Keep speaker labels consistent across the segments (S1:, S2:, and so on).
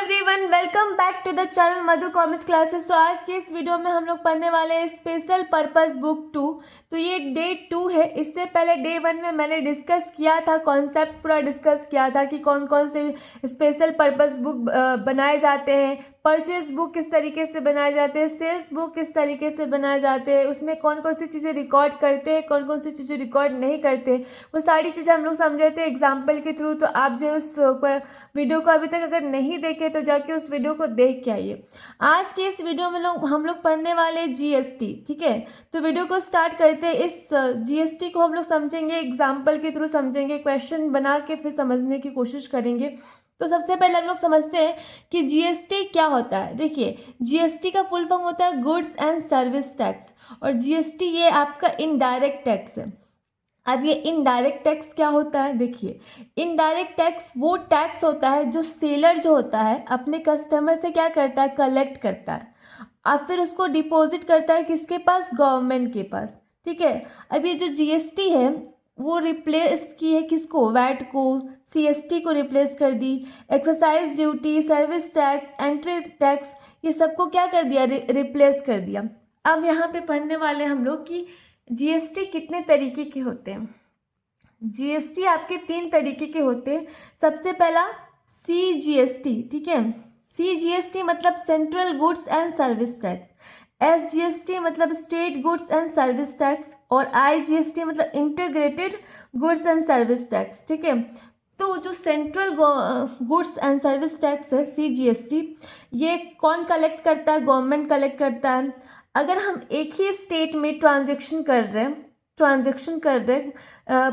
S1: Everyone, welcome back to the channel Madhu commerce classes. तो आज के इस वीडियो में हम लोग पढ़ने वाले हैं स्पेशल पर्पस बुक 2। तो ये डे 2 है। इससे पहले डे 1 में मैंने डिस्कस किया था, कॉन्सेप्ट पूरा डिस्कस किया था कि कौन कौन से स्पेशल पर्पस बुक बनाए जाते हैं, परचेज बुक किस तरीके से बनाए जाते हैं, सेल्स बुक किस तरीके से बनाए जाते हैं, उसमें कौन कौन सी चीज़ें रिकॉर्ड करते हैं, कौन कौन सी चीज़ें रिकॉर्ड नहीं करते, वो सारी चीज़ें हम लोग समझे थे एग्जाम्पल के थ्रू। तो आप जो उस वीडियो को अभी तक अगर नहीं देखे तो जाके उस वीडियो को देख के आइए। आज के इस वीडियो में हम लोग पढ़ने वाले जीएसटी, ठीक है। तो वीडियो को स्टार्ट करते हैं। इस जीएसटी को हम लोग समझेंगे, एग्जाम्पल के थ्रू समझेंगे, क्वेश्चन बना के फिर समझने की कोशिश करेंगे। तो सबसे पहले हम लोग समझते हैं कि जीएसटी क्या होता है। देखिए, जीएसटी का फुल फॉर्म होता है गुड्स एंड सर्विस टैक्स, और जीएसटी ये आपका इनडायरेक्ट टैक्स है। अब ये इनडायरेक्ट टैक्स क्या होता है? देखिए, इनडायरेक्ट टैक्स वो टैक्स होता है जो सेलर जो होता है अपने कस्टमर से क्या करता है, कलेक्ट करता है, और फिर उसको डिपॉजिट करता है किसके पास, गवर्नमेंट के पास, ठीक है। अब ये जो जीएसटी है वो रिप्लेस की है किसको, वैट को, सीएसटी को रिप्लेस कर दी, excise duty, service tax, entry tax, ये सबको क्या कर दिया, रिप्लेस कर दिया। अब यहाँ पे पढ़ने वाले हम लोग कि जीएसटी कितने तरीके के होते हैं। जीएसटी आपके 3 तरीके के होते हैं। सबसे पहला सीजीएसटी, ठीक है। सीजीएसटी मतलब central goods and service tax, SGST मतलब state goods and service tax, और आईजीएसटी मतलब integrated goods and service tax, ठीक है। तो जो central goods and service tax है सीजीएसटी, ये कौन कलेक्ट करता है, गवर्नमेंट कलेक्ट करता है। अगर हम एक ही स्टेट में ट्रांजैक्शन कर रहे हैं,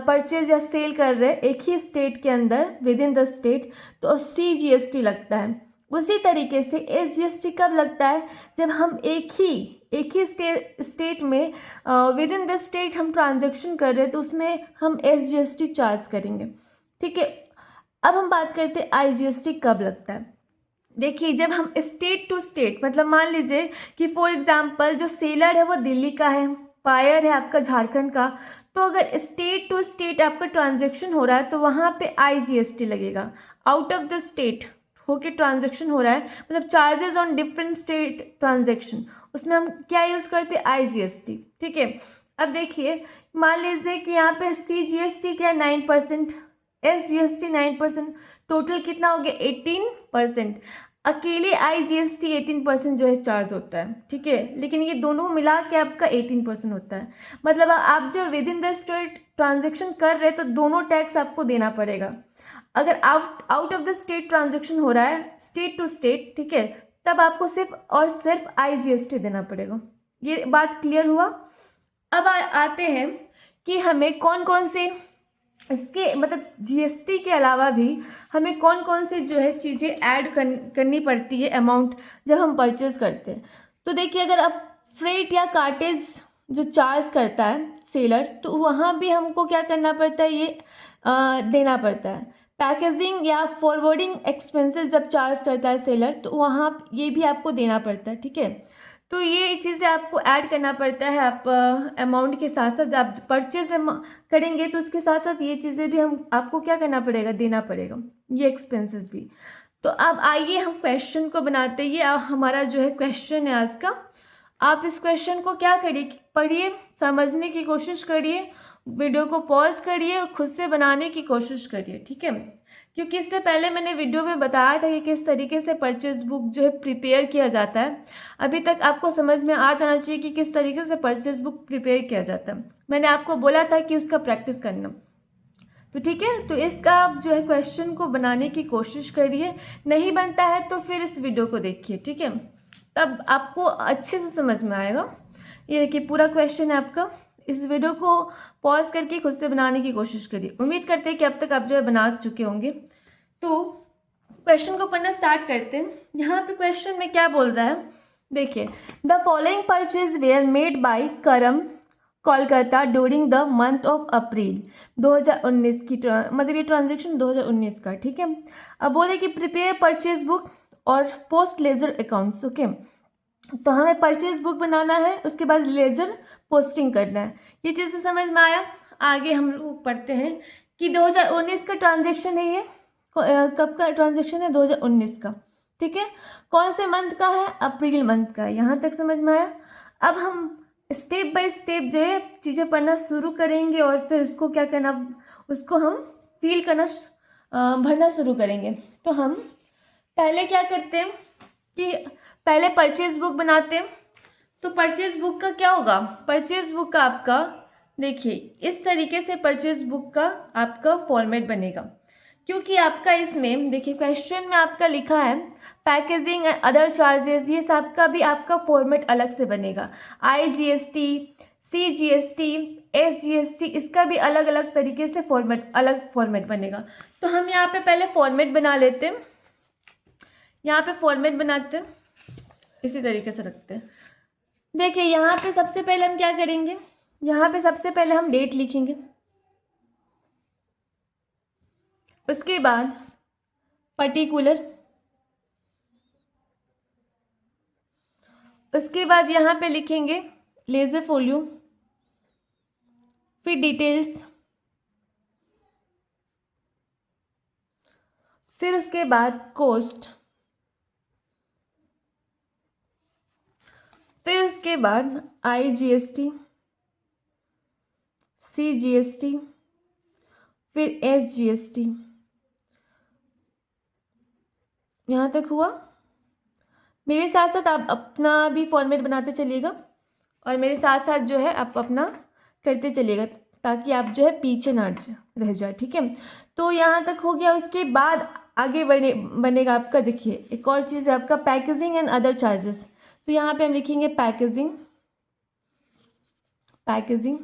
S1: परचेज या सेल कर रहे हैं एक ही स्टेट के अंदर, विद इन द स्टेट, तो सीजीएसटी लगता है। उसी तरीके से एसजीएसटी कब लगता है, जब हम एक ही स्टेट में विद इन द स्टेट हम ट्रांजैक्शन कर रहे हैं, तो उसमें हम एसजीएसटी चार्ज करेंगे, ठीक है। अब हम बात करते हैं आईजीएसटी कब लगता है। देखिए, जब हम स्टेट टू स्टेट, मतलब मान लीजिए कि फॉर एग्जांपल जो सेलर है वो दिल्ली का है, बायर है आपका झारखंड का, तो अगर स्टेट टू स्टेट आपका ट्रांजैक्शन हो रहा है तो वहाँ पे आईजीएसटी लगेगा। आउट ऑफ द स्टेट होके ट्रांजैक्शन हो रहा है, मतलब charges on different state transaction, उसमें हम क्या यूज़ करते हैं, आईजीएसटी, ठीक है। अब देखिए, मान लीजिए कि यहाँ पे सीजीएसटी क्या 9%, एसजीएसटी 9%, टोटल कितना हो गया 18%। अकेले आईजीएसटी 18% जो है चार्ज होता है, ठीक है, लेकिन ये दोनों मिला के आपका 18% होता है। मतलब आप जो with in the state transaction कर रहे हैं तो दोनों टैक्स आपको देना पड़ेगा। अगर out of the state transaction हो रहा है, स्टेट टू स्टेट, ठीक है, तब आपको सिर्फ और सिर्फ आईजीएसटी देना पड़ेगा। ये बात क्लियर हुआ। अब आते हैं कि हमें कौन कौन से इसके मतलब जीएसटी के अलावा भी हमें कौन कौन से जो है चीज़ें ऐड करनी पड़ती है अमाउंट जब हम परचेज करते हैं। तो देखिए, अगर आप फ्रेट या कार्टेज जो चार्ज करता है सेलर, तो वहाँ भी हमको क्या करना पड़ता है, ये देना पड़ता है। पैकेजिंग या फॉरवर्डिंग एक्सपेंसेस जब चार्ज करता है सेलर, तो वहाँ ये भी आपको देना पड़ता है, ठीक है। तो ये चीज़ें आपको ऐड करना पड़ता है। आप अमाउंट के साथ साथ आप परचेज करेंगे तो उसके साथ साथ ये चीज़ें भी आपको क्या करना पड़ेगा, देना पड़ेगा, ये एक्सपेंसेस भी। तो अब आइए हम क्वेश्चन को बनाते हैं। ये हमारा जो है क्वेश्चन है आज का। आप इस क्वेश्चन को क्या करिए, पढ़िए, समझने की कोशिश करिए, वीडियो को पॉज करिए और खुद से बनाने की कोशिश करिए, ठीक है। क्योंकि इससे पहले मैंने वीडियो में बताया था कि किस तरीके से परचेज बुक जो है प्रिपेयर किया जाता है। अभी तक आपको समझ में आ जाना चाहिए कि किस तरीके से परचेज बुक प्रिपेयर किया जाता है। मैंने आपको बोला था कि उसका प्रैक्टिस करना, तो ठीक है। तो इसका आप जो है क्वेश्चन को बनाने की कोशिश करिए, नहीं बनता है तो फिर इस वीडियो को देखिए, ठीक है, तब आपको अच्छे से समझ में आएगा। ये देखिए, पूरा क्वेश्चन है आपका। इस वीडियो को पॉज करके खुद से बनाने की कोशिश करिए। उम्मीद करते हैं कि अब तक आप जो है बना चुके होंगे। तो क्वेश्चन को पढ़ना स्टार्ट करते हैं। यहाँ पे क्वेश्चन में क्या बोल रहा है, देखिए, the following purchase were made by Karam Kolkata during the month of April 2019 की, मतलब ये ट्रांजेक्शन 2019 का, ठीक है। अब बोले कि प्रिपेयर परचेज बुक और पोस्ट लेजर अकाउंट्स, ओके। तो हमें परचेज बुक बनाना है, उसके बाद लेजर पोस्टिंग करना है। ये चीज़ समझ में आया। आगे हम लोग पढ़ते हैं कि 2019 का ट्रांजेक्शन है ये, कब का ट्रांजेक्शन है, 2019 का, ठीक है, कौन से मंथ का है? अप्रैल मंथ का है। यहाँ तक समझ में आया? अब हम स्टेप बाय स्टेप जो है चीज़ें पढ़ना शुरू करेंगे और फिर उसको क्या करना, उसको हम फील करना भरना शुरू करेंगे। तो हम पहले क्या करते हैं कि पहले परचेज बुक बनाते हैं। तो परचेज बुक का क्या होगा? परचेज बुक का आपका देखिए इस तरीके से परचेज बुक का आपका फॉर्मेट बनेगा, क्योंकि आपका इसमें देखिए क्वेश्चन में आपका लिखा है पैकेजिंग एंड अदर चार्जेस, ये सब का भी आपका फॉर्मेट अलग से बनेगा। IGST, CGST, SGST, इसका भी अलग अलग तरीके से अलग फॉर्मेट बनेगा। तो हम यहाँ पे पहले फॉर्मेट बना लेते हैं। यहाँ पे फॉर्मेट बनाते हैं, इसी तरीके से रखते हैं। देखिए यहाँ पे सबसे पहले हम क्या करेंगे, यहाँ पे सबसे पहले हम डेट लिखेंगे, उसके बाद पर्टिकुलर, उसके बाद यहाँ पे लिखेंगे लेजर फोलियो, फिर डिटेल्स, फिर उसके बाद कॉस्ट, फिर उसके बाद IGST, CGST, फिर SGST। यहाँ तक हुआ? मेरे साथ साथ आप अपना भी फॉर्मेट बनाते चलिएगा और मेरे साथ साथ जो है आप अपना करते चलिएगा, ताकि आप जो है पीछे ना रह जाए। ठीक है, तो यहाँ तक हो गया। उसके बाद आगे बनेगा आपका, देखिए एक और चीज़ है आपका पैकेजिंग एंड अदर चार्जेस। तो यहाँ पे हम लिखेंगे packaging, packaging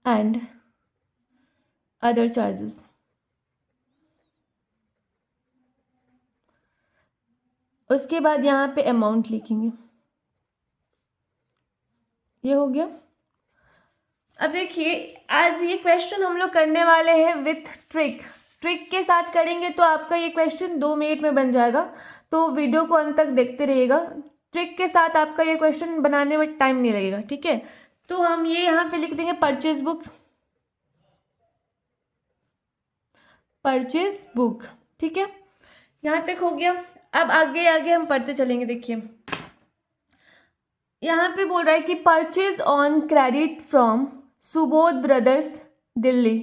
S1: and other charges. उसके बाद यहाँ पे अमाउंट लिखेंगे, ये हो गया। अब देखिए आज ये क्वेश्चन हम लोग करने वाले हैं विथ ट्रिक, ट्रिक के साथ करेंगे तो आपका ये क्वेश्चन 2 मिनट में बन जाएगा। तो वीडियो को अंत तक देखते रहिएगा, ट्रिक के साथ आपका ये क्वेश्चन बनाने में टाइम नहीं लगेगा। ठीक है, तो हम ये यहाँ पे लिख देंगे परचेज बुक, परचेज बुक। ठीक है, यहाँ तक हो गया। अब आगे आगे हम पढ़ते चलेंगे। देखिए यहाँ पे बोल रहा है कि purchase on credit from Subodh brothers Delhi.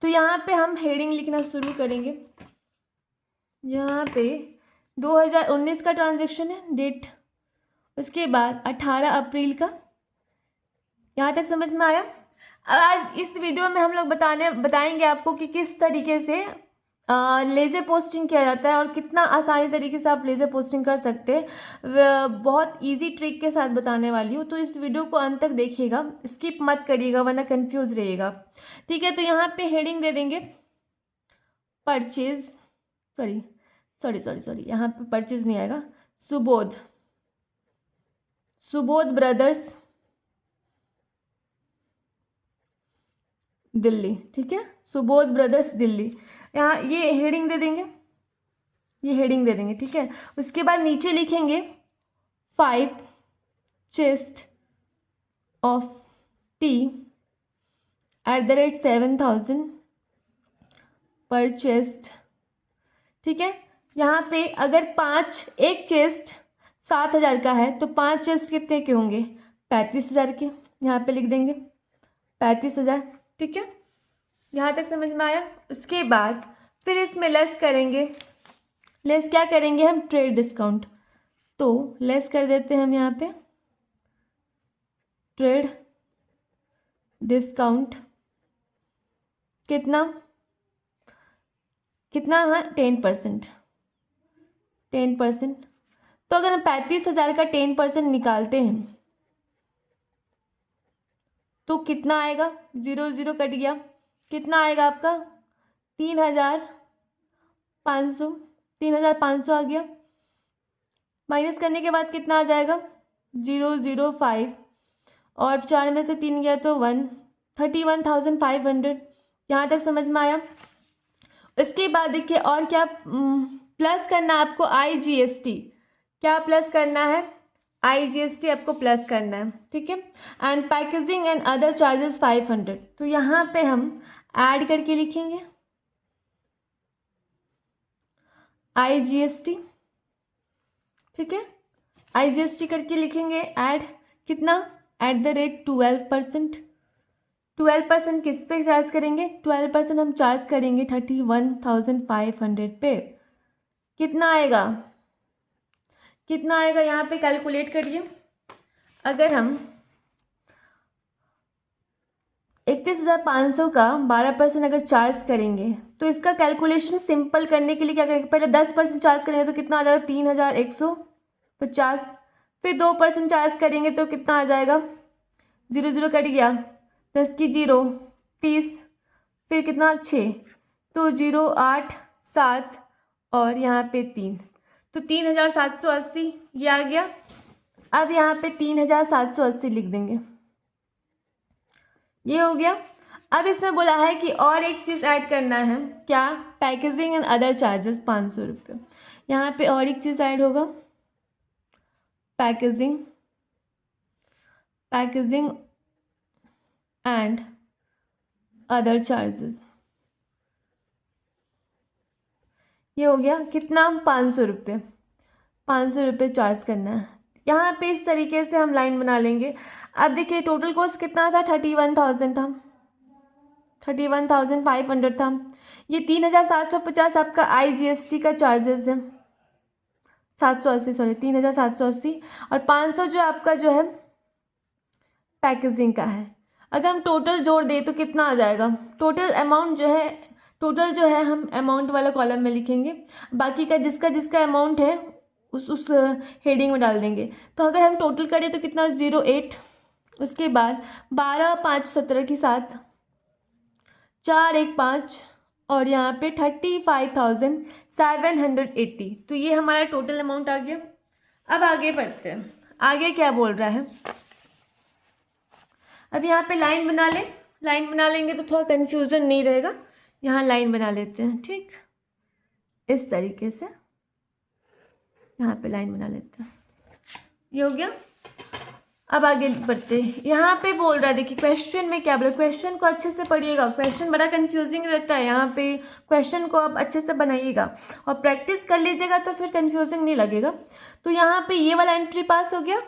S1: तो यहाँ पे हम हेडिंग लिखना शुरू करेंगे। यहाँ पे 2019 का ट्रांजैक्शन है, डेट, उसके बाद 18 अप्रैल का। यहाँ तक समझ में आया? अब आज इस वीडियो में हम लोग बताएंगे आपको कि किस तरीके से लेजर पोस्टिंग किया जाता है और कितना आसानी तरीके से आप लेजर पोस्टिंग कर सकते हैं। बहुत इजी ट्रिक के साथ बताने वाली हूँ, तो इस वीडियो को अंत तक देखिएगा, स्किप मत करिएगा वरना कंफ्यूज रहिएगा। ठीक है, तो यहाँ पे हेडिंग दे देंगे परचेज, सॉरी यहाँ पे परचेज नहीं आएगा, सुबोध ब्रदर्स दिल्ली। ठीक है, सुबोध ब्रदर्स दिल्ली, यहाँ ये हेडिंग दे देंगे, ये हेडिंग दे देंगे। ठीक है, उसके बाद नीचे लिखेंगे 5 चेस्ट ऑफ टी @7,000 पर चेस्ट। ठीक है, यहाँ पे अगर 5 एक चेस्ट 7,000 का है तो 5 चेस्ट कितने के होंगे? 35,000 के। यहाँ पे लिख देंगे 35,000। ठीक है, यहाँ तक समझ में आया? उसके बाद फिर इसमें लेस करेंगे, लेस क्या करेंगे हम? Trade discount. तो लेस कर देते हैं हम यहाँ पे ट्रेड डिस्काउंट, कितना हाँ 10%। तो अगर हम 35,000 का 10% निकालते हैं तो कितना आएगा? 0 0 कट गया, कितना आएगा आपका? 3,500 आ गया। माइनस करने के बाद कितना आ जाएगा? 005 और 4 में से 3 गया तो 1, 31,500। यहाँ तक समझ में आया? इसके बाद देखिए और क्या प्लस करना है आपको? IGST। क्या प्लस करना है? IGST आपको प्लस करना है। ठीक है, and packaging and other charges 500। तो यहाँ पे हम ऐड करके लिखेंगे IGST, ठीक है, IGST करके लिखेंगे ऐड कितना, @12%। 12% किस पे चार्ज करेंगे, 12% हम चार्ज करेंगे 31,500 पे। कितना आएगा, कितना आएगा यहाँ पे कैलकुलेट करिए। अगर हम 31,500 का 12% अगर चार्ज करेंगे तो इसका कैलकुलेशन सिंपल करने के लिए क्या करेंगे, पहले 10% चार्ज करेंगे तो कितना आ जाएगा 3,150। फिर 2% चार्ज करेंगे तो कितना आ जाएगा, 0 0 कट गया, 10 की 0 30, फिर कितना 6, तो 0 8 7 और यहाँ पे 3, तो 3,780 ये आ गया। अब यहाँ पे 3,780 लिख देंगे, ये हो गया। अब इसमें बोला है कि और एक चीज़ ऐड करना है, क्या, पैकेजिंग एंड अदर चार्जेस 500 रुपये। यहाँ पे और एक चीज़ ऐड होगा, पैकेजिंग एंड अदर चार्जेस। ये हो गया कितना, 500 रुपये, 500 रुपये चार्ज करना है। यहाँ पे इस तरीके से हम लाइन बना लेंगे। अब देखिए टोटल कॉस्ट कितना था, 31,000 था, 31,500 था। ये 3,750 आपका IGST का चार्जेस है, 780 सॉरी 3,780, और 500 जो आपका जो है पैकेजिंग का है। अगर हम टोटल जोड़ दें तो कितना आ जाएगा, टोटल अमाउंट जो है, टोटल जो है हम अमाउंट वाला कॉलम में लिखेंगे, बाकी का जिसका जिसका अमाउंट है उस हेडिंग में डाल देंगे। तो अगर हम टोटल करें तो कितना 08, उसके बाद 12 5 17 के साथ 4 1 5 और यहाँ पे 35,780। तो ये हमारा टोटल अमाउंट आ गया। अब आगे बढ़ते हैं, आगे क्या बोल रहा है। अब यहाँ पे लाइन बना लें, लाइन बना लेंगे तो थोड़ा कन्फ्यूज़न नहीं रहेगा। यहाँ लाइन बना लेते हैं, ठीक, इस तरीके से यहाँ पे लाइन बना लेते हैं, ये हो गया। अब आगे बढ़ते हैं, यहाँ पे बोल रहा है, देखिए क्वेश्चन में क्या बोला, क्वेश्चन को अच्छे से पढ़िएगा, क्वेश्चन बड़ा कंफ्यूजिंग रहता है। यहाँ पे क्वेश्चन को आप अच्छे से बनाइएगा और प्रैक्टिस कर लीजिएगा तो फिर कंफ्यूजिंग नहीं लगेगा। तो यहाँ पे ये वाला एंट्री पास हो गया।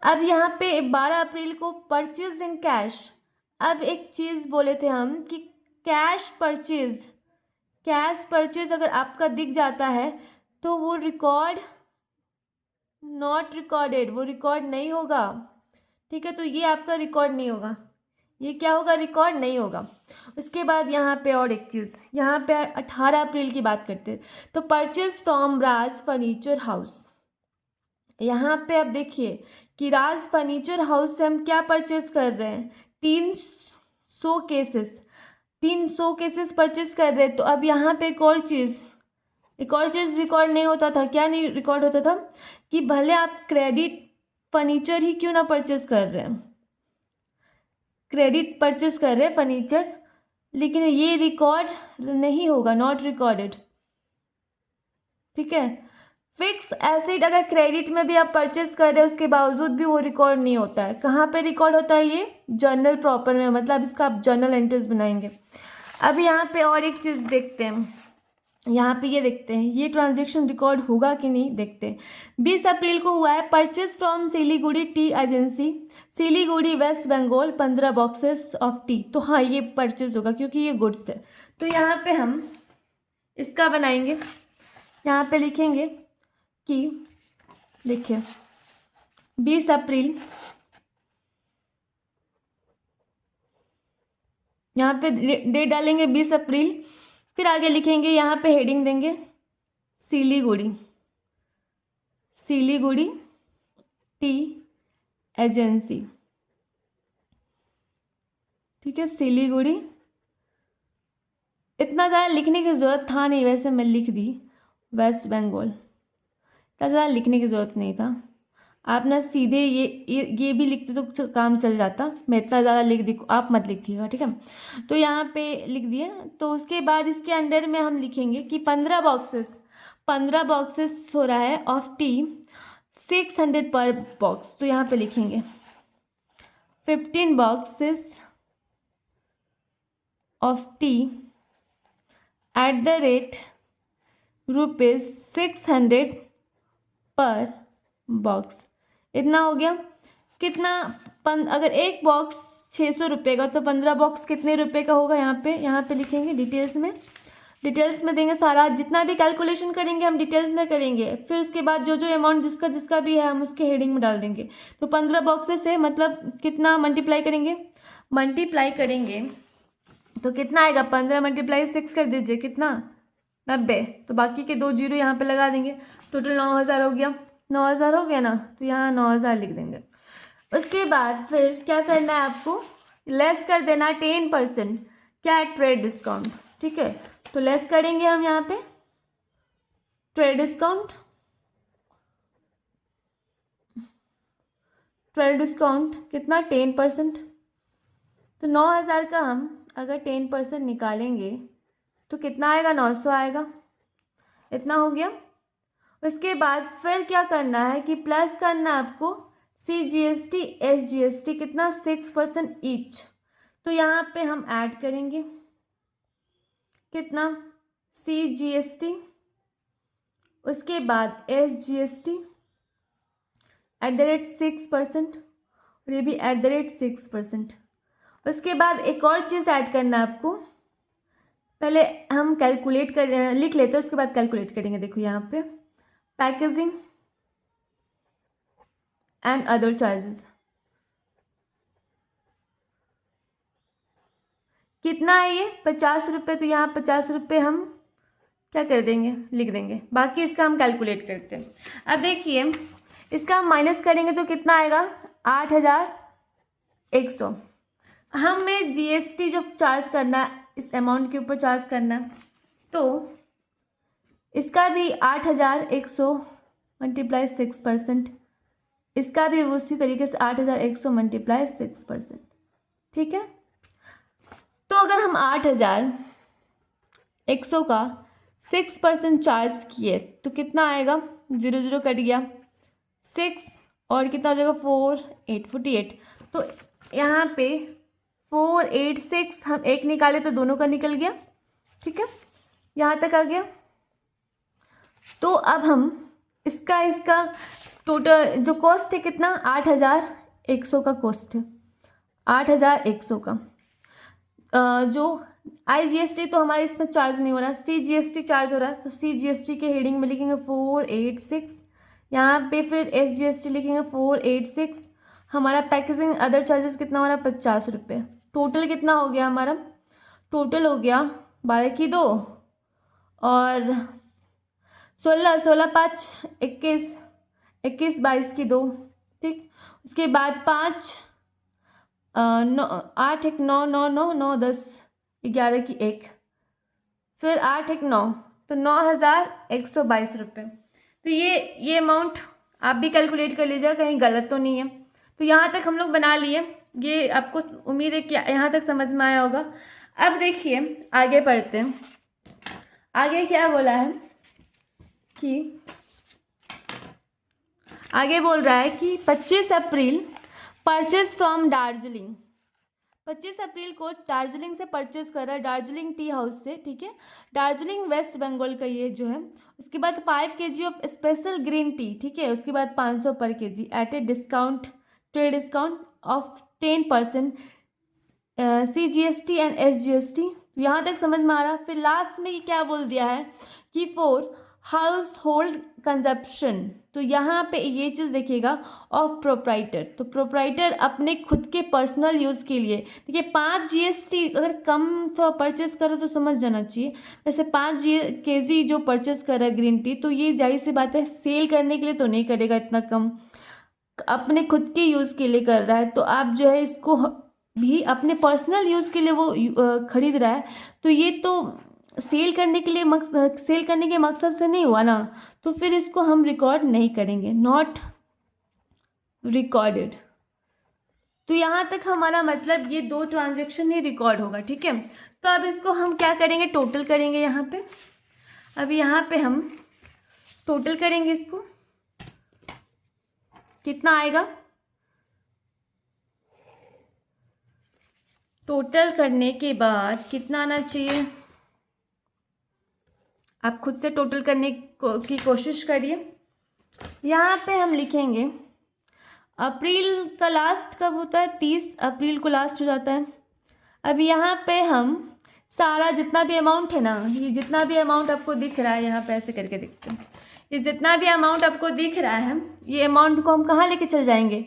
S1: अब यहाँ पे 12 अप्रैल को परचेज इन कैश। अब एक चीज़ बोले थे हम कि कैश परचेज अगर आपका दिख जाता है तो वो रिकॉर्ड नॉट रिकॉर्डेड, वो रिकॉर्ड नहीं होगा, ठीक है, तो ये आपका रिकॉर्ड नहीं होगा, ये क्या होगा, रिकॉर्ड नहीं होगा। उसके बाद यहाँ पे और एक चीज़, यहाँ पे 18 अप्रैल की बात करते हैं, तो purchase from Raj furniture house. यहाँ पे अब देखिए कि राज फर्नीचर हाउस से हम क्या परचेज कर रहे हैं, 300 केसेस परचेज कर रहे हैं। तो अब यहाँ पे एक और चीज़ रिकॉर्ड नहीं होता था, क्या नहीं रिकॉर्ड होता था, कि भले आप क्रेडिट फर्नीचर ही क्यों ना परचेज कर रहे हैं, क्रेडिट परचेज कर रहे हैं फर्नीचर, लेकिन ये रिकॉर्ड नहीं होगा, नॉट रिकॉर्डेड, ठीक है। फिक्स एसेट अगर क्रेडिट में भी आप परचेज कर रहे हैं उसके बावजूद भी वो रिकॉर्ड नहीं होता है। कहाँ पे रिकॉर्ड होता है, ये जर्नल प्रॉपर में, मतलब इसका आप जर्नल एंट्रीज बनाएंगे। अब यहाँ पे और एक चीज़ देखते हैं, यहाँ पे ये देखते हैं ये ट्रांजेक्शन रिकॉर्ड होगा कि नहीं, देखते हैं। 20 अप्रैल को हुआ है purchase from Siliguri tea agency, Siliguri West Bengal 15 boxes of tea. तो हाँ ये परचेज होगा क्योंकि ये गुड्स है। तो यहाँ पे हम इसका बनाएंगे, यहाँ पे लिखेंगे कि देखिए 20 अप्रैल, यहाँ पे डेट डालेंगे 20 अप्रैल, फिर आगे लिखेंगे, यहाँ पे हेडिंग देंगे सिलीगुड़ी टी एजेंसी, ठीक है, सिलीगुड़ी। इतना ज़्यादा लिखने की ज़रूरत था नहीं, वैसे मैं लिख दी वेस्ट बंगाल, इतना ज़्यादा लिखने की ज़रूरत नहीं था। आप ना सीधे ये भी लिखते तो काम चल जाता, मैं इतना ज़्यादा लिख दी, आप मत लिखिएगा, ठीक है। तो यहाँ पे लिख दिए। तो उसके बाद इसके अंडर में हम लिखेंगे कि 15 बॉक्सेस हो रहा है ऑफ टी, 600 पर बॉक्स। तो यहाँ पे लिखेंगे 15 बॉक्सेस ऑफ टी @ ₹600 पर बॉक्स। इतना हो गया। कितना अगर एक बॉक्स 600 रुपये का तो 15 बॉक्स कितने रुपए का होगा? यहाँ पे लिखेंगे डिटेल्स में देंगे सारा, जितना भी कैलकुलेशन करेंगे हम डिटेल्स में करेंगे, फिर उसके बाद जो जो अमाउंट जिसका जिसका भी है हम उसके हेडिंग में डाल देंगे। तो 15 बॉक्सेस से मतलब कितना मल्टीप्लाई करेंगे तो कितना आएगा? 15 × 6 कर दीजिए, कितना? 90। तो बाकी के 2 जीरो यहाँ पे लगा देंगे, टोटल 9000 हो गया। 9000 हो गया ना, तो यहाँ 9000 लिख देंगे। उसके बाद फिर क्या करना है आपको? लेस कर देना 10%। क्या है? Trade discount. ठीक है, तो लेस करेंगे हम यहाँ पे ट्रेड डिस्काउंट कितना? 10%। तो 9000 का हम अगर 10% निकालेंगे तो कितना आएगा? 900 आएगा। इतना हो गया। उसके बाद फिर क्या करना है कि प्लस करना है आपको CGST SGST कितना? 6% ईच। तो यहाँ पे हम ऐड करेंगे कितना? CGST, उसके बाद SGST @6%, और ये भी @6%। उसके बाद एक और चीज़ ऐड करना है आपको। पहले हम लिख लेते हैं, उसके बाद कैलकुलेट करेंगे। देखो यहाँ पे पैकेजिंग एंड अदर चार्जेस कितना है? ये 50 रुपये। तो यहाँ 50 रुपये हम क्या कर देंगे? लिख देंगे। बाकी इसका हम कैलकुलेट करते हैं। अब देखिए, इसका हम माइनस करेंगे तो कितना आएगा? 8100। हमें GST जो चार्ज करना है, इस अमाउंट के ऊपर चार्ज करना है, तो इसका भी 8100 × 6%, इसका भी उसी तरीके से 8100 × 6%। ठीक है, तो अगर हम 8100 का 6% चार्ज किए तो कितना आएगा? 0 0 कट गया, 6 और कितना हो जाएगा? 48। तो यहाँ पे 486 हम एक निकाले तो दोनों का निकल गया। ठीक है, यहाँ तक आ गया। तो अब हम इसका टोटल जो कॉस्ट है कितना? 8100 का कॉस्ट है, 8100 का। जो IGST तो हमारे इसमें चार्ज नहीं हो रहा, CGST चार्ज हो रहा है। तो CGST के हेडिंग में लिखेंगे 486, यहाँ पे फिर SGST लिखेंगे 486। हमारा पैकेजिंग अदर चार्जेस कितना हो रहा है? 50 रुपये। टोटल कितना हो गया हमारा? टोटल हो गया 12 की 2 और 16 16 5 21 21 22 की 2। ठीक, उसके बाद 5 9 8 1 9 9 9 9 10 11 की 1, फिर 8 1 9, तो 9122 रुपये। तो ये अमाउंट आप भी कैलकुलेट कर लीजिएगा, कहीं गलत तो नहीं है। तो यहाँ तक हम लोग बना लिए। ये आपको उम्मीद है कि यहाँ तक समझ में आया होगा। अब देखिए आगे पढ़ते हैं। आगे क्या बोला है कि आगे बोल रहा है कि 25 अप्रैल परचेज फ्रॉम दार्जिलिंग। 25 अप्रैल को दार्जिलिंग से परचेज कर रहा है, दार्जिलिंग टी हाउस से। ठीक है, दार्जिलिंग वेस्ट बंगाल का ये जो है। उसके बाद 5 kg of special green tea. ठीक है, उसके बाद 500 पर kg at a discount, trade discount of 10%, CGST and SGST। यहाँ तक समझ में आ रहा। फिर लास्ट में ये क्या बोल दिया है कि फॉर हाउस होल्ड कंजप्शन। तो यहाँ पे ये चीज़ देखिएगा ऑफ प्रोप्राइटर। तो प्रोप्राइटर अपने खुद के पर्सनल यूज़ के लिए। देखिए 5 GST अगर कम थोड़ा परचेस करो तो समझ जाना चाहिए। वैसे 5 kg जो परचेस कर रहा है ग्रीन टी, तो ये जाहिर सी बात है सेल करने के लिए तो नहीं करेगा इतना कम, अपने खुद के यूज़ के लिए कर रहा है। तो आप जो है इसको भी अपने पर्सनल यूज़ के लिए वो खरीद रहा है। तो ये तो सेल करने के मकसद से नहीं हुआ ना, तो फिर इसको हम रिकॉर्ड नहीं करेंगे, नॉट रिकॉर्डेड। तो यहाँ तक हमारा मतलब ये 2 ट्रांजेक्शन ही रिकॉर्ड होगा। ठीक है, तो अब इसको हम क्या करेंगे? टोटल करेंगे यहाँ पे। अब यहाँ पे हम टोटल करेंगे इसको, कितना आएगा? टोटल करने के बाद कितना आना चाहिए? आप खुद से टोटल करने की कोशिश करिए। यहाँ पे हम लिखेंगे अप्रैल का लास्ट कब होता है, 30 अप्रैल को लास्ट हो जाता है। अब यहाँ पे हम सारा जितना भी अमाउंट है ना, ये जितना भी अमाउंट आपको दिख रहा है, यहाँ पे ऐसे करके देखते हैं, ये जितना भी अमाउंट आपको दिख रहा है, ये अमाउंट को हम कहाँ लेके चल जाएंगे,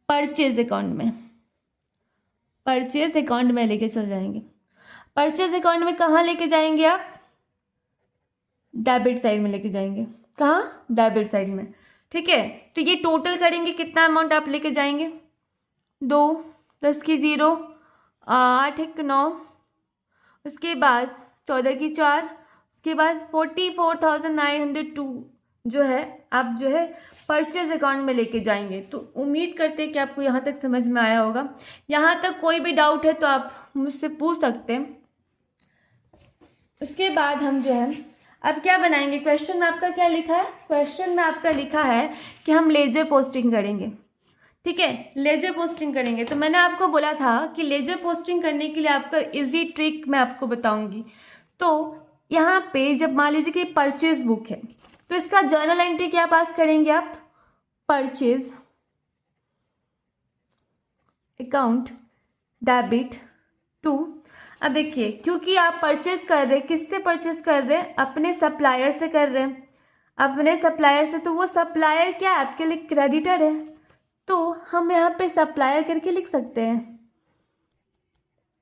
S1: परचेज अकाउंट में। परचेज अकाउंट में लेके चल जाएंगे। परचेज अकाउंट में कहाँ लेके जाएंगे आप, डेबिट साइड में लेके जाएंगे। कहाँ, डेबिट साइड में। ठीक है, तो ये टोटल करेंगे कितना अमाउंट आप लेके जाएंगे, 2 10 की 0 8 1 9, उसके बाद 14 की 4, उसके बाद 44,902 जो है आप जो है परचेज अकाउंट में लेके जाएंगे। तो उम्मीद करते हैं कि आपको यहाँ तक समझ में आया होगा। यहाँ तक कोई भी डाउट है तो आप मुझसे पूछ सकते हैं। उसके बाद हम जो है अब क्या बनाएंगे, क्वेश्चन में आपका क्या लिखा है, क्वेश्चन में आपका लिखा है कि हम लेजर पोस्टिंग करेंगे। ठीक है, लेजर पोस्टिंग करेंगे। तो मैंने आपको बोला था कि लेजर पोस्टिंग करने के लिए आपका इजी ट्रिक मैं आपको बताऊंगी। तो यहाँ पे जब मान लीजिए कि परचेज बुक है, तो इसका जर्नल एंट्री क्या पास करेंगे आप, परचेज अकाउंट डेबिट टू। अब देखिए, क्योंकि आप परचेज कर रहे हैं, किससे परचेज कर रहे हैं, अपने सप्लायर से कर रहे हैं, अपने सप्लायर से। तो वो सप्लायर क्या है, आपके लिए क्रेडिटर है, तो हम यहाँ पे सप्लायर करके लिख सकते हैं,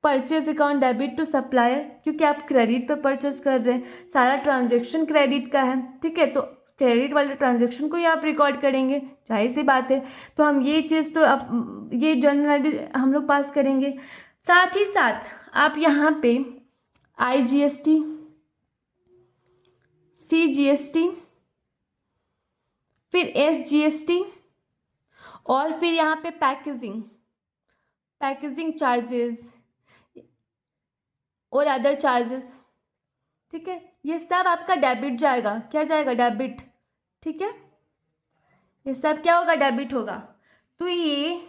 S1: purchase account debit to supplier, क्योंकि आप क्रेडिट पे परचेज कर रहे हैं, सारा ट्रांजेक्शन क्रेडिट का है। ठीक है, तो क्रेडिट वाले ट्रांजेक्शन को ही आप रिकॉर्ड करेंगे, जाहिर सी बात है। तो हम ये चीज़ तो अब ये जर्नल हम लोग पास करेंगे। साथ ही साथ आप यहाँ पे IGST, CGST, फिर SGST और फिर यहाँ पे पैकेजिंग चार्जेस और अदर चार्जेस। ठीक है, ये सब आपका डेबिट जाएगा। क्या जाएगा, डेबिट। ठीक है, ये सब क्या होगा, डेबिट होगा। तो ये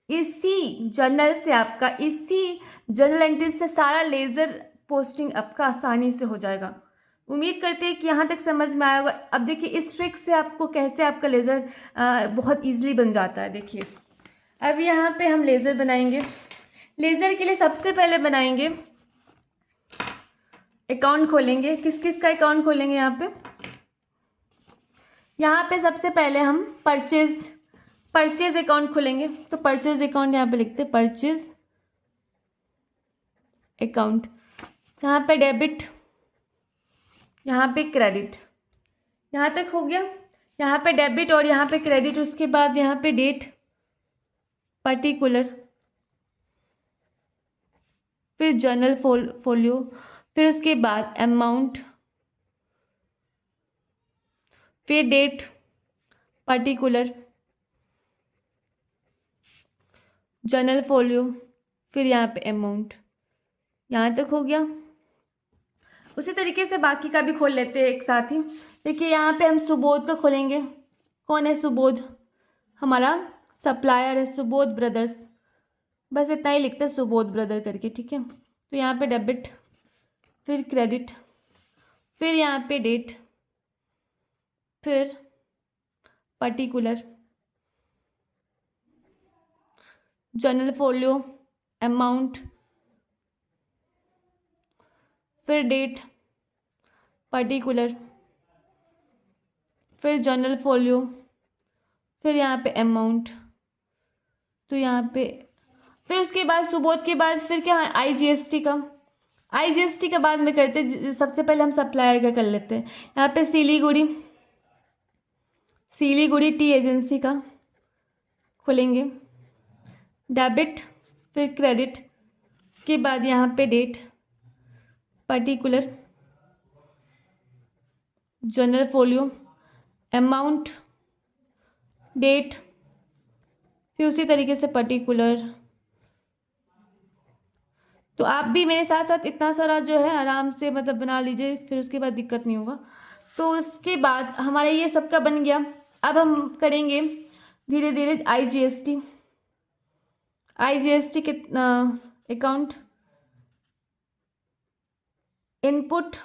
S1: इसी जर्नल से आपका, इसी जर्नल एंट्री से सारा लेजर पोस्टिंग आपका आसानी से हो जाएगा। उम्मीद करते हैं कि यहाँ तक समझ में आया होगा। अब देखिए इस ट्रिक से आपको कैसे आपका लेज़र बहुत इजीली बन जाता है। देखिए अब यहाँ पे हम लेज़र बनाएंगे। लेज़र के लिए सबसे पहले बनाएंगे, अकाउंट खोलेंगे। किस किस का अकाउंट खोलेंगे, यहाँ पे सबसे पहले हम परचेज अकाउंट खोलेंगे। तो परचेज अकाउंट यहाँ पे लिखते हैं, परचेज अकाउंट। यहाँ पे डेबिट, यहाँ पे क्रेडिट। यहाँ तक हो गया, यहाँ पे डेबिट और यहाँ पे क्रेडिट। उसके बाद यहाँ पे डेट, पर्टिकुलर, फिर जर्नल फोलियो, फिर उसके बाद अमाउंट, फिर डेट, पर्टिकुलर, जर्नल फोलियो, फिर यहाँ पे अमाउंट। यहाँ तक हो गया। उसी तरीके से बाकी का भी खोल लेते हैं एक साथ ही। देखिए यहाँ पे हम सुबोध का खोलेंगे। कौन है सुबोध, हमारा सप्लायर है, सुबोध ब्रदर्स। बस इतना ही लिखते हैं, सुबोध ब्रदर करके। ठीक है, तो यहाँ पे डेबिट, फिर क्रेडिट, फिर यहाँ पे डेट, फिर पर्टिकुलर, जर्नल फोलियो, अमाउंट, फिर डेट, पर्टिकुलर, फिर जर्नल फोलियो, फिर यहाँ पे अमाउंट। तो यहाँ पे फिर उसके बाद सुबोध के बाद फिर क्या है, IGST का। IGST के बाद में करते, सबसे पहले हम सप्लायर का कर लेते हैं। यहाँ पे सिलीगुड़ी टी एजेंसी का खोलेंगे, डेबिट, फिर क्रेडिट, उसके बाद यहाँ पे date, particular, journal folio, amount, date, फिर उसी तरीके से पर्टिकुलर। तो आप भी मेरे साथ साथ इतना सारा जो है आराम से मतलब बना लीजिए, फिर उसके बाद दिक्कत नहीं होगा। तो उसके बाद हमारा ये सबका बन गया। अब हम करेंगे धीरे धीरे IGST के अकाउंट, इनपुट,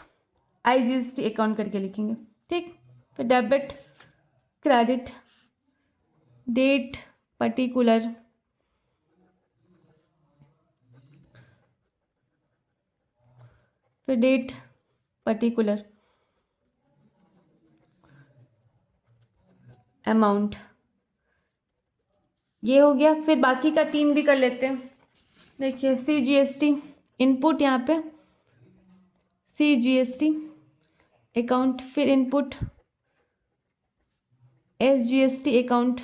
S1: IGST अकाउंट करके लिखेंगे, ठीक। फिर डेबिट, क्रेडिट, डेट पर्टिकुलर, फिर डेट पर्टिकुलर, अमाउंट, ये हो गया। फिर बाकी का 3 भी कर लेते हैं। देखिए CGST इनपुट, यहाँ पे CGST अकाउंट, फिर इनपुट SGST अकाउंट,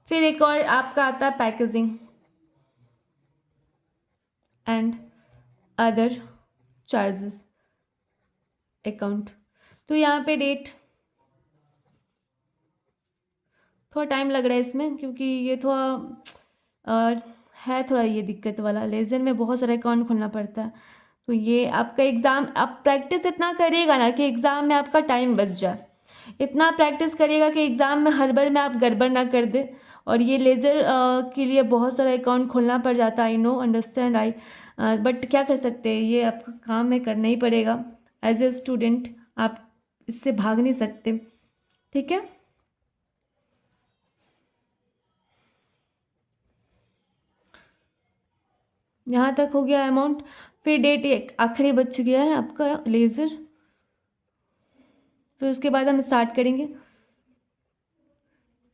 S1: फिर एक और आपका आता है packaging and other charges account. तो यहाँ पे डेट, थोड़ा टाइम लग रहा है इसमें क्योंकि ये थोड़ा है थोड़ा ये दिक्कत वाला, लेज़र में बहुत सारा अकाउंट खोलना पड़ता है। तो ये आपका एग्ज़ाम, आप प्रैक्टिस इतना करिएगा ना कि एग्ज़ाम में आपका टाइम बच जाए, इतना प्रैक्टिस करिएगा कि एग्ज़ाम में हड़बड़ में आप गड़बड़ ना कर दे। और ये लेज़र के लिए बहुत सारा अकाउंट खोलना पड़ जाता है, I know, understand I, but क्या कर सकते हैं, ये आपका काम है, करना ही पड़ेगा। एज ए स्टूडेंट आप इससे भाग नहीं सकते, ठीक है। यहाँ तक हो गया अमाउंट। फिर डेट एक आखिरी बच गया है आपका लेज़र, फिर उसके बाद हम स्टार्ट करेंगे।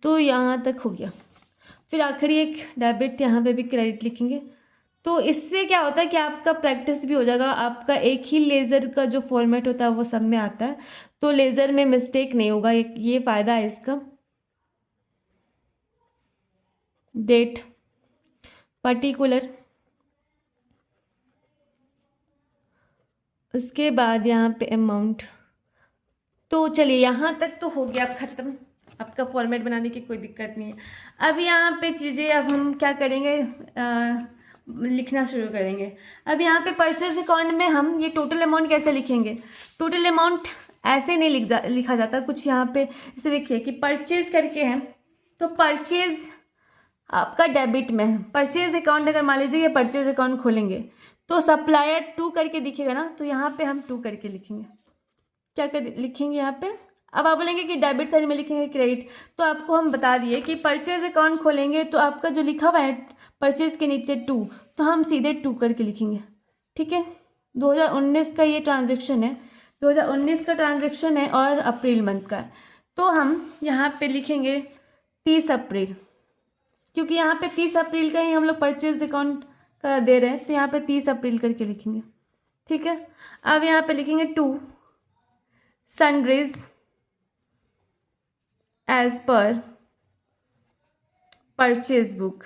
S1: तो यहाँ तक हो गया। फिर आखिरी एक डेबिट, यहाँ पे भी क्रेडिट लिखेंगे। तो इससे क्या होता है कि आपका प्रैक्टिस भी हो जाएगा, आपका एक ही लेज़र का जो फॉर्मेट होता है वो सब में आता है, तो लेज़र में मिस्टेक नहीं होगा, ये फ़ायदा है इसका। डेट पर्टिकुलर, उसके बाद यहाँ पे अमाउंट। तो चलिए यहाँ तक तो हो गया अब ख़त्म, आपका फॉर्मेट बनाने की कोई दिक्कत नहीं है। अब यहाँ पे चीज़ें अब हम क्या करेंगे, लिखना शुरू करेंगे। अब यहाँ पे परचेज अकाउंट में हम ये टोटल अमाउंट कैसे लिखेंगे। टोटल अमाउंट ऐसे नहीं लिखा जाता कुछ, यहाँ पे इसे देखिए कि परचेज करके है, तो परचेज आपका डेबिट में है। परचेज अकाउंट अगर मान लीजिए ये परचेज अकाउंट खोलेंगे तो सप्लायर 2 करके दिखेगा ना, तो यहाँ पे हम 2 करके लिखेंगे। क्या कर लिखेंगे यहाँ पे। अब आप बोलेंगे कि डेबिट साइड में लिखेंगे क्रेडिट, तो आपको हम बता दिए कि परचेज अकाउंट खोलेंगे तो आपका जो लिखा हुआ है परचेज के नीचे 2, तो हम सीधे 2 करके लिखेंगे, ठीक है। 2019 का ये ट्रांजेक्शन है, 2019 का ट्रांजेक्शन है और अप्रैल मंथ का है, तो हम यहाँ पे लिखेंगे 30 अप्रैल, क्योंकि यहाँ पे 30 अप्रैल का ही हम लोग परचेज अकाउंट का दे रहे हैं, तो यहाँ पे 30 अप्रैल करके लिखेंगे, ठीक है। अब यहाँ पे लिखेंगे 2 Sunrise as per purchase book.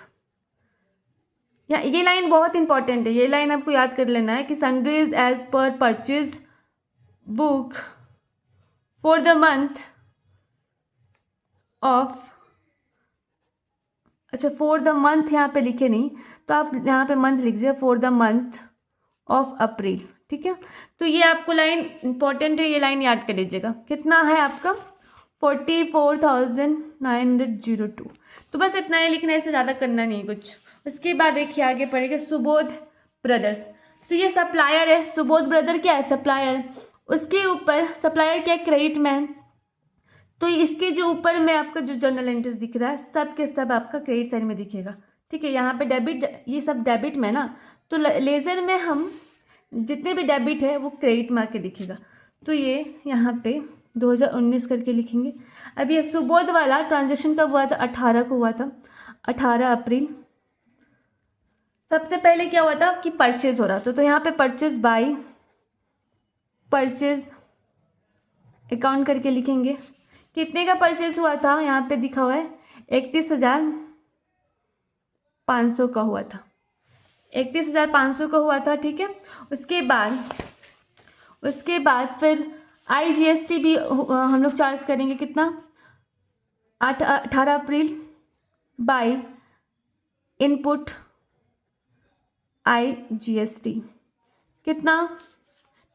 S1: ये लाइन बहुत इंपॉर्टेंट है, ये लाइन आपको याद कर लेना है कि Sunrise as per purchase book for the month of, अच्छा फॉर द मंथ यहाँ पे लिखे नहीं, तो आप यहाँ पे मंथ लिख दीजिए, फॉर द मंथ ऑफ अप्रैल, ठीक है। तो ये आपको लाइन इंपॉर्टेंट है, ये लाइन याद कर लीजिएगा। कितना है आपका 44,902। तो बस इतना ही लिखना है, इससे ज़्यादा करना नहीं कुछ। उसके बाद देखिए आगे पढ़ेगा सुबोध ब्रदर्स। तो ये सप्लायर है, सुबोध ब्रदर क्या है, सप्लायर। उसके ऊपर सप्लायर क्या क्रेडिट में है, तो इसके जो ऊपर में आपका जो जर्नल एंट्रीज दिख रहा है सब के सब आपका क्रेडिट साइड में दिखेगा, ठीक है। यहाँ पे डेबिट, ये सब डेबिट में ना, तो लेज़र में हम जितने भी डेबिट है वो क्रेडिट में आके दिखेगा। तो ये यहाँ पे 2019 करके लिखेंगे। अब ये सुबोध वाला ट्रांजेक्शन कब हुआ था, 18 को हुआ था, 18 अप्रैल। सबसे पहले क्या हुआ था कि परचेज हो रहा था, तो यहाँ पे परचेज बाय परचेज अकाउंट करके लिखेंगे। कितने का परचेज हुआ था, यहाँ पे दिखा हुआ है 31,500 का हुआ था, 31,500 का हुआ था, ठीक है। उसके बाद फिर IGST भी हम लोग चार्ज करेंगे, कितना 18 अप्रैल बाय इनपुट IGST कितना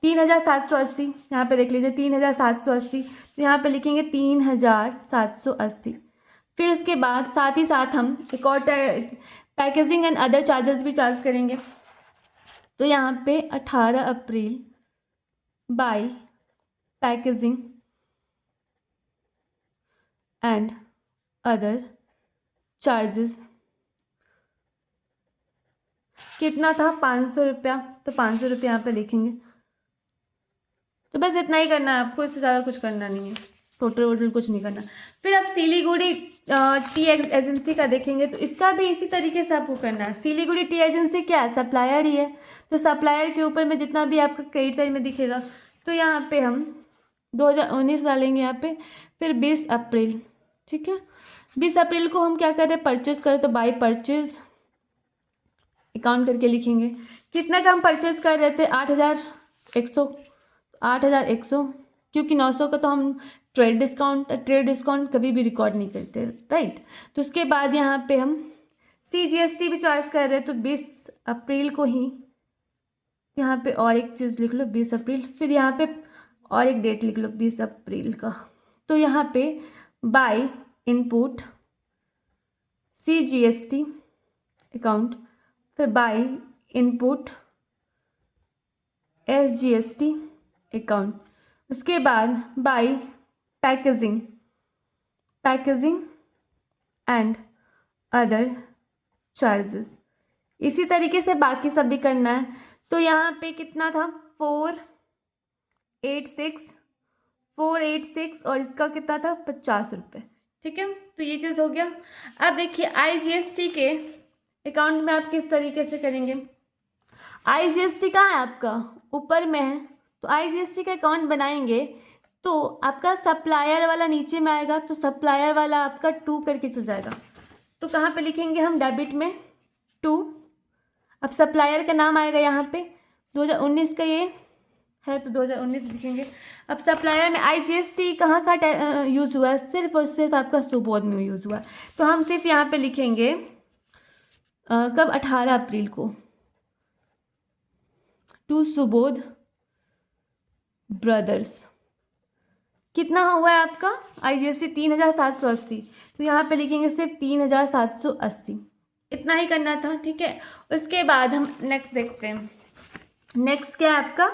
S1: 3,780, यहाँ पे देख लीजिए 3,780, तो यहाँ पे लिखेंगे 3,780। फिर उसके बाद साथ ही साथ हम एक और पैकेजिंग एंड अदर चार्जेस भी चार्ज करेंगे। तो यहाँ पे 18 April by packaging and other charges. कितना था? 500 रुपया। तो 500 रुपये यहाँ पे लिखेंगे। तो बस इतना ही करना है आपको, इससे ज़्यादा कुछ करना नहीं है, टोटल वोटल कुछ नहीं करना। फिर आप सिलीगुड़ी टी एजेंसी का देखेंगे तो इसका भी इसी तरीके से आपको करना है। सिलीगुड़ी टी एजेंसी क्या है? सप्लायर ही है। तो सप्लायर के ऊपर में जितना भी आपका क्रेडिट साइड में दिखेगा, तो यहाँ पे हम 2019 डालेंगे यहाँ पे। फिर 20 अप्रैल, ठीक है। 20 अप्रैल को हम क्या करें? परचेज करें, तो बाई परचेज अकाउंट करके लिखेंगे। कितना का हम परचेज कर रहे थे? 8,100। 8,100, क्योंकि 900 का तो हम ट्रेड डिस्काउंट कभी भी रिकॉर्ड नहीं करते, राइट। तो उसके बाद यहाँ पे हम CGST भी चार्ज कर रहे हैं, तो 20 अप्रैल को ही यहाँ पे और एक चीज़ लिख लो, 20 अप्रैल। फिर यहाँ पे और एक डेट लिख लो, 20 अप्रैल का। तो यहाँ पे बाय इनपुट CGST अकाउंट, फिर बाय इनपुट SGST अकाउंट, उसके बाद by packaging and other charges. इसी तरीके से बाकी सब भी करना है। तो यहाँ पे कितना था? 486 और इसका कितना था? 50 रुपये, ठीक है। तो ये चीज़ हो गया। अब देखिए IGST के अकाउंट में आप किस तरीके से करेंगे। IGST कहाँ है आपका? ऊपर में है। तो IGST का अकाउंट बनाएंगे तो आपका सप्लायर वाला नीचे में आएगा, तो सप्लायर वाला आपका 2 करके चल जाएगा। तो कहाँ पे लिखेंगे हम? डेबिट में 2। अब सप्लायर का नाम आएगा यहाँ पे, 2019 का ये है तो 2019 लिखेंगे। अब सप्लायर में IGST कहाँ का यूज़ हुआ है? सिर्फ और सिर्फ आपका सुबोध में यूज़ हुआ है। तो हम सिर्फ यहाँ पे लिखेंगे कब? 18 अप्रैल को, टू सुबोध ब्रदर्स। कितना हुआ है आपका IGST? 3,780। तो यहाँ पे लिखेंगे सिर्फ 3,780। इतना ही करना था, ठीक है। उसके बाद हम नेक्स्ट देखते हैं। नेक्स्ट क्या है आपका?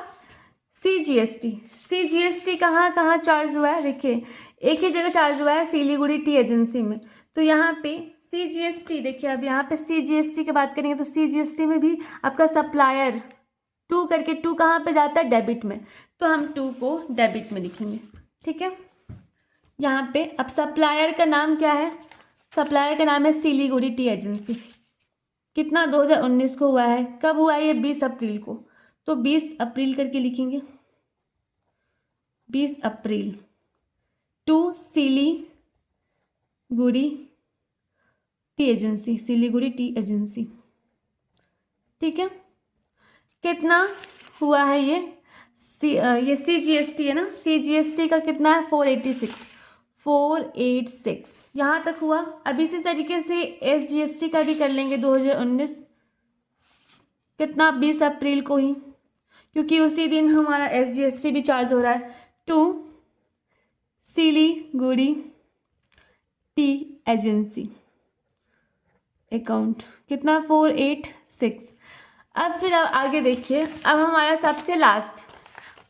S1: CGST कहाँ कहाँ चार्ज हुआ है? देखिए एक ही जगह चार्ज हुआ है, सिलीगुड़ी टी एजेंसी में। तो यहाँ पे CGST देखिए, अब यहाँ पे CGST की बात करेंगे तो CGST में भी आपका सप्लायर 2 करके, 2 कहाँ पे जाता है? डेबिट में। तो हम 2 को डेबिट में लिखेंगे, ठीक है। यहाँ पे अब सप्लायर का नाम क्या है? सप्लायर का नाम है सिलीगुड़ी टी एजेंसी। कितना? 2019 को हुआ है। कब हुआ है ये? 20 अप्रैल को। तो 20 अप्रैल करके लिखेंगे, 20 अप्रैल टू सिलीगुड़ी टी एजेंसी, ठीक है। कितना हुआ है ये? ये CGST है ना, CGST का कितना है? 486 यहाँ तक हुआ। अब इसी तरीके से SGST का भी कर लेंगे 2019। कितना? 20 अप्रैल को ही, क्योंकि उसी दिन हमारा SGST भी चार्ज हो रहा है। To Siliguri tea agency account, कितना? 486। अब फिर आगे देखिए, अब हमारा सबसे last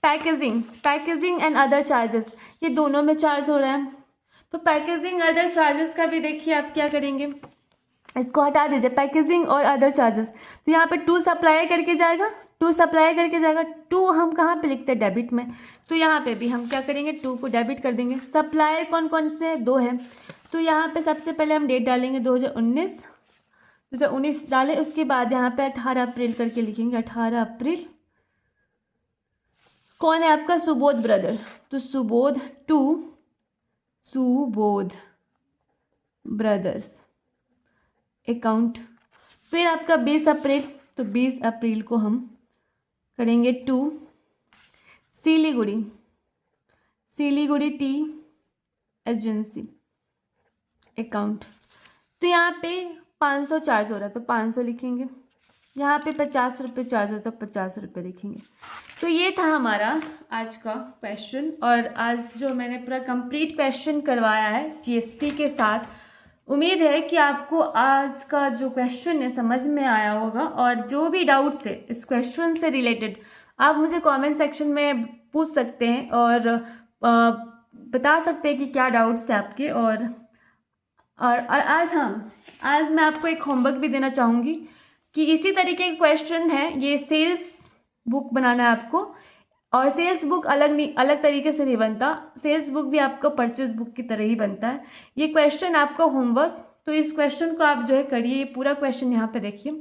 S1: packaging and other charges, ये दोनों में चार्ज हो रहा है। तो पैकेजिंग अदर चार्जेस का भी देखिए आप क्या करेंगे, इसको हटा दीजिए, पैकेजिंग और अदर चार्जेस। तो यहाँ पे 2 सप्लाई करके जाएगा, 2 हम कहाँ पे लिखते हैं? डेबिट में। तो यहाँ पे भी हम क्या करेंगे? 2 को डेबिट कर देंगे। सप्लायर कौन कौन से? 2 है। तो यहाँ पे सबसे पहले हम डेट डालेंगे 2019 डालें। उसके बाद यहाँ पे 18 अप्रैल करके लिखेंगे, 18 अप्रैल। कौन है आपका? सुबोध ब्रदर। तो सुबोध ब्रदर्स अकाउंट। फिर आपका 20 अप्रैल, तो 20 अप्रैल को हम करेंगे 2 सिलीगुड़ी टी एजेंसी अकाउंट। तो यहाँ पे 500 चार्ज हो रहा है तो 500 लिखेंगे। यहाँ पे 50 रुपये चार्ज होता है तो 50 रुपये लिखेंगे। तो ये था हमारा आज का क्वेश्चन, और आज जो मैंने पूरा कंप्लीट क्वेश्चन करवाया है GST के साथ। उम्मीद है कि आपको आज का जो क्वेश्चन है समझ में आया होगा, और जो भी डाउट्स है इस क्वेश्चन से रिलेटेड आप मुझे कमेंट सेक्शन में पूछ सकते हैं और बता सकते हैं कि क्या डाउट्स है आपके। और आज मैं आपको एक होमवर्क भी देना चाहूँगी कि इसी तरीके के क्वेश्चन है, ये सेल्स बुक बनाना है आपको। और सेल्स बुक अलग तरीके से नहीं बनता, सेल्स बुक भी आपको परचेज बुक की तरह ही बनता है। ये क्वेश्चन आपका होमवर्क, तो इस क्वेश्चन को आप जो है करिए। ये पूरा क्वेश्चन यहाँ पे देखिए,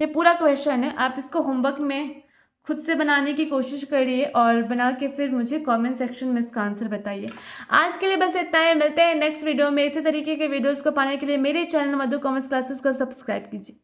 S1: ये पूरा क्वेश्चन है, आप इसको होमवर्क में खुद से बनाने की कोशिश करिए और बना के फिर मुझे कमेंट सेक्शन में इसका आंसर बताइए। आज के लिए बस इतना है, मिलते हैं नेक्स्ट वीडियो में। इसी तरीके के वीडियोस को पाने के लिए मेरे चैनल मधु कॉमर्स क्लासेस को सब्सक्राइब कीजिए।